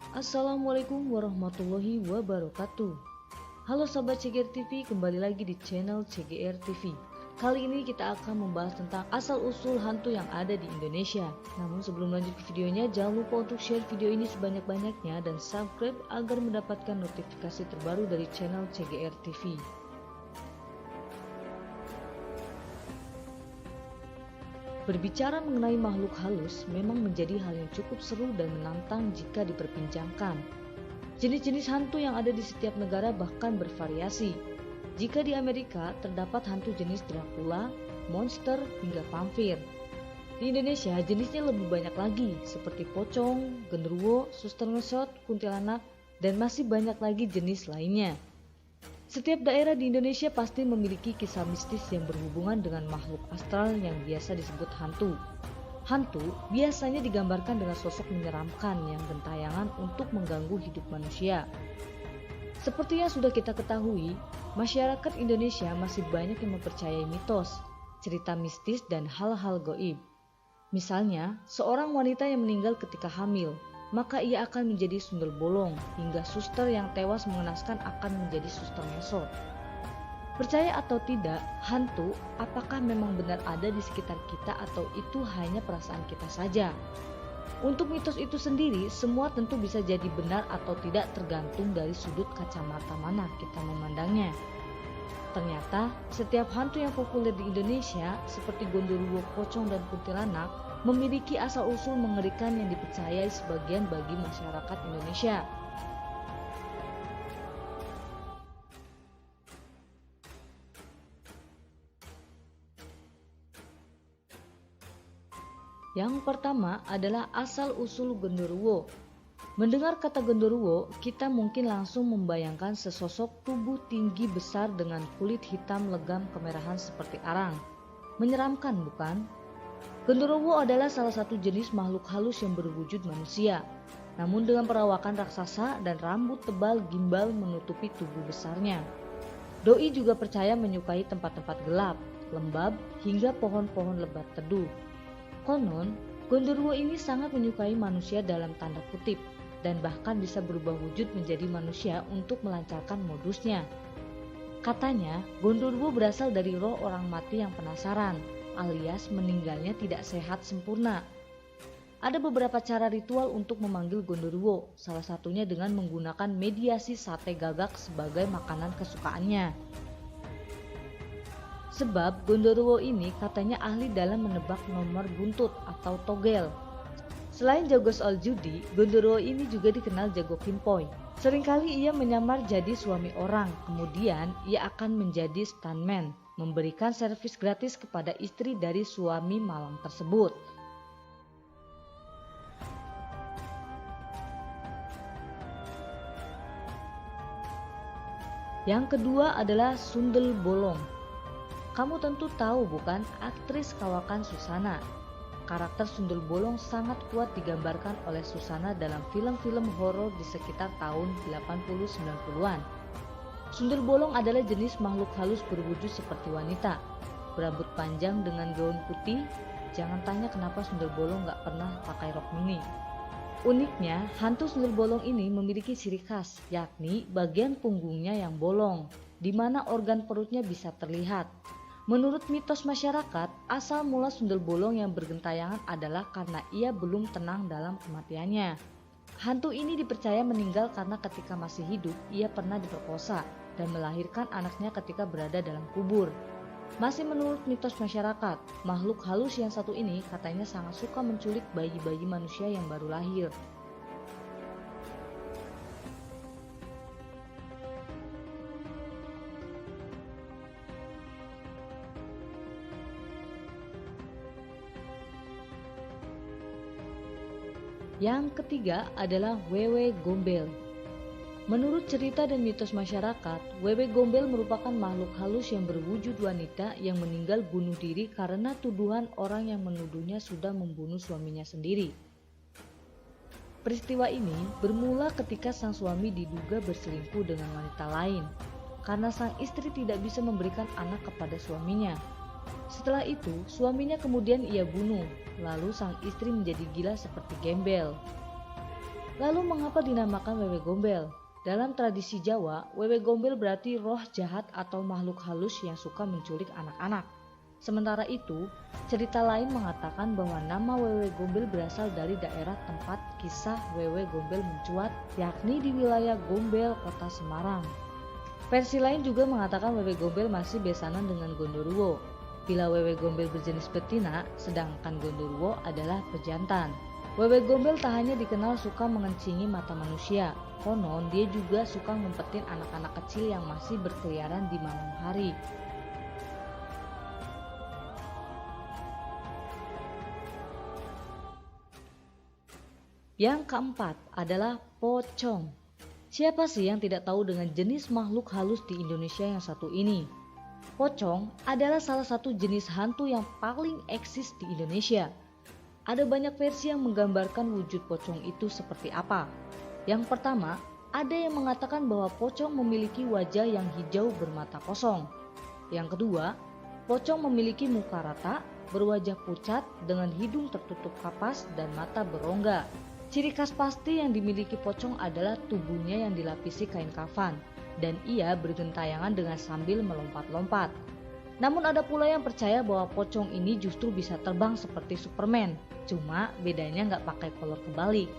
Assalamualaikum warahmatullahi wabarakatuh. Halo sahabat CGR TV, kembali lagi di channel CGR TV. Kali ini kita akan membahas tentang asal-usul hantu yang ada di Indonesia. Namun sebelum lanjut ke videonya, jangan lupa untuk share video ini sebanyak-banyaknya dan subscribe agar mendapatkan notifikasi terbaru dari channel CGR TV. Berbicara mengenai makhluk halus memang menjadi hal yang cukup seru dan menantang jika diperbincangkan. Jenis-jenis hantu yang ada di setiap negara bahkan bervariasi. Jika di Amerika terdapat hantu jenis Dracula, monster, hingga vampir. Di Indonesia jenisnya lebih banyak lagi seperti pocong, genderuwo, suster ngesot, kuntilanak, dan masih banyak lagi jenis lainnya. Setiap daerah di Indonesia pasti memiliki kisah mistis yang berhubungan dengan makhluk astral yang biasa disebut hantu. Hantu biasanya digambarkan dengan sosok menyeramkan yang gentayangan untuk mengganggu hidup manusia. Seperti yang sudah kita ketahui, masyarakat Indonesia masih banyak yang mempercayai mitos, cerita mistis, dan hal-hal gaib. Misalnya, seorang wanita yang meninggal ketika hamil, maka ia akan menjadi sundel bolong, hingga suster yang tewas mengenaskan akan menjadi suster ngesot. Percaya atau tidak, hantu apakah memang benar ada di sekitar kita atau itu hanya perasaan kita saja? Untuk mitos itu sendiri, semua tentu bisa jadi benar atau tidak tergantung dari sudut kacamata mana kita memandangnya. Ternyata, setiap hantu yang populer di Indonesia, seperti gondoruwo, pocong, dan kuntilanak, memiliki asal-usul mengerikan yang dipercayai sebagian bagi masyarakat Indonesia. Yang pertama adalah asal-usul genderuwo. Mendengar kata genderuwo, kita mungkin langsung membayangkan sesosok tubuh tinggi besar dengan kulit hitam legam kemerahan seperti arang. Menyeramkan, bukan? Genderuwo adalah salah satu jenis makhluk halus yang berwujud manusia, namun dengan perawakan raksasa dan rambut tebal gimbal menutupi tubuh besarnya. Doi juga percaya menyukai tempat-tempat gelap, lembab, hingga pohon-pohon lebat teduh. Konon, genderuwo ini sangat menyukai manusia dalam tanda kutip, dan bahkan bisa berubah wujud menjadi manusia untuk melancarkan modusnya. Katanya, genderuwo berasal dari roh orang mati yang penasaran, alias meninggalnya tidak sehat sempurna. Ada beberapa cara ritual untuk memanggil genderuwo, salah satunya dengan menggunakan mediasi sate gagak sebagai makanan kesukaannya. Sebab genderuwo ini katanya ahli dalam menebak nomor buntut atau togel. Selain jago soal judi, genderuwo ini juga dikenal jago pinpoy. Seringkali ia menyamar jadi suami orang, kemudian ia akan menjadi stuntman, memberikan servis gratis kepada istri dari suami malang tersebut. Yang kedua adalah sundel bolong. Kamu tentu tahu bukan aktris kawakan Susana. Karakter sundel bolong sangat kuat digambarkan oleh Susana dalam film-film horor di sekitar tahun 80-90-an. Sundel bolong adalah jenis makhluk halus berwujud seperti wanita, berambut panjang dengan gaun putih. Jangan tanya kenapa sundel bolong gak pernah pakai rok mini. Uniknya, hantu sundel bolong ini memiliki ciri khas, yakni bagian punggungnya yang bolong, di mana organ perutnya bisa terlihat. Menurut mitos masyarakat, asal mula sundel bolong yang bergentayangan adalah karena ia belum tenang dalam kematiannya. Hantu ini dipercaya meninggal karena ketika masih hidup, ia pernah diperkosa dan melahirkan anaknya ketika berada dalam kubur. Masih menurut mitos masyarakat, makhluk halus yang satu ini katanya sangat suka menculik bayi-bayi manusia yang baru lahir. Yang ketiga adalah wewe gombel. Menurut cerita dan mitos masyarakat, wewe gombel merupakan makhluk halus yang berwujud wanita yang meninggal bunuh diri karena tuduhan orang yang menuduhnya sudah membunuh suaminya sendiri. Peristiwa ini bermula ketika sang suami diduga berselingkuh dengan wanita lain, karena sang istri tidak bisa memberikan anak kepada suaminya. Setelah itu, suaminya kemudian ia bunuh, lalu sang istri menjadi gila seperti gembel. Lalu mengapa dinamakan wewe gombel? Dalam tradisi Jawa, wewe gombel berarti roh jahat atau makhluk halus yang suka menculik anak-anak. Sementara itu, cerita lain mengatakan bahwa nama wewe gombel berasal dari daerah tempat kisah wewe gombel mencuat, yakni di wilayah Gombel, Kota Semarang. Versi lain juga mengatakan wewe gombel masih besanan dengan Gondoruo. Bila wewe gombel berjenis betina, sedangkan Gondoruo adalah pejantan. Wewe gombel tak hanya dikenal suka mengencingi mata manusia, konon dia juga suka ngumpetin anak-anak kecil yang masih berkeliaran di malam hari. Yang keempat adalah pocong. Siapa sih yang tidak tahu dengan jenis makhluk halus di Indonesia yang satu ini? Pocong adalah salah satu jenis hantu yang paling eksis di Indonesia. Ada banyak versi yang menggambarkan wujud pocong itu seperti apa. Yang pertama, ada yang mengatakan bahwa pocong memiliki wajah yang hijau bermata kosong. Yang kedua, pocong memiliki muka rata, berwajah pucat dengan hidung tertutup kapas dan mata berongga. Ciri khas pasti yang dimiliki pocong adalah tubuhnya yang dilapisi kain kafan dan ia bergentayangan dengan sambil melompat-lompat. Namun ada pula yang percaya bahwa pocong ini justru bisa terbang seperti Superman, cuma bedanya nggak pakai kolor kebalik.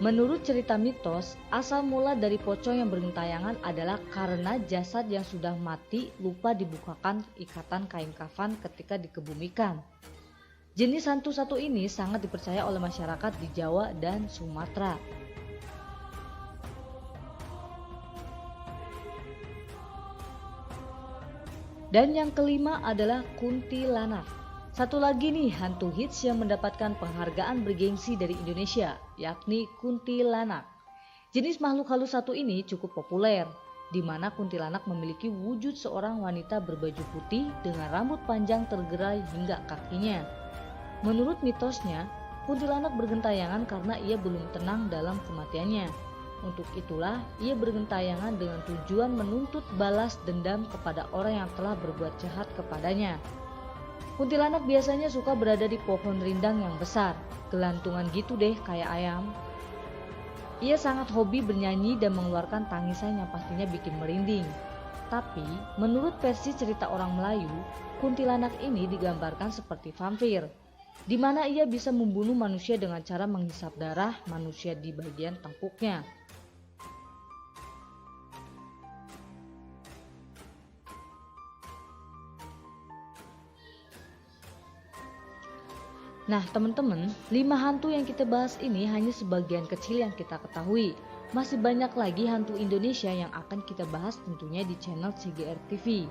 Menurut cerita mitos, asal mula dari pocong yang bergentayangan adalah karena jasad yang sudah mati lupa dibukakan ikatan kain kafan ketika dikebumikan. Jenis hantu satu ini sangat dipercaya oleh masyarakat di Jawa dan Sumatera. Dan yang kelima adalah kuntilanak. Satu lagi nih hantu hits yang mendapatkan penghargaan bergengsi dari Indonesia, yakni kuntilanak. Jenis makhluk halus satu ini cukup populer, di mana kuntilanak memiliki wujud seorang wanita berbaju putih dengan rambut panjang tergerai hingga kakinya. Menurut mitosnya, kuntilanak bergentayangan karena ia belum tenang dalam kematiannya. Untuk itulah ia bergentayangan dengan tujuan menuntut balas dendam kepada orang yang telah berbuat jahat kepadanya. Kuntilanak biasanya suka berada di pohon rindang yang besar, gelantungan gitu deh kayak ayam. Ia sangat hobi bernyanyi dan mengeluarkan tangisan yang pastinya bikin merinding. Tapi, menurut versi cerita orang Melayu, kuntilanak ini digambarkan seperti vampir, di mana ia bisa membunuh manusia dengan cara menghisap darah manusia di bagian tengkuknya. Nah teman-teman, 5 hantu yang kita bahas ini hanya sebagian kecil yang kita ketahui. Masih banyak lagi hantu Indonesia yang akan kita bahas tentunya di channel CGR TV.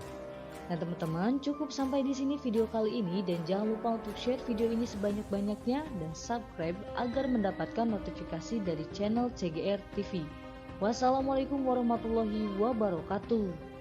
Nah teman-teman, cukup sampai di sini video kali ini dan jangan lupa untuk share video ini sebanyak-banyaknya dan subscribe agar mendapatkan notifikasi dari channel CGR TV. Wassalamualaikum warahmatullahi wabarakatuh.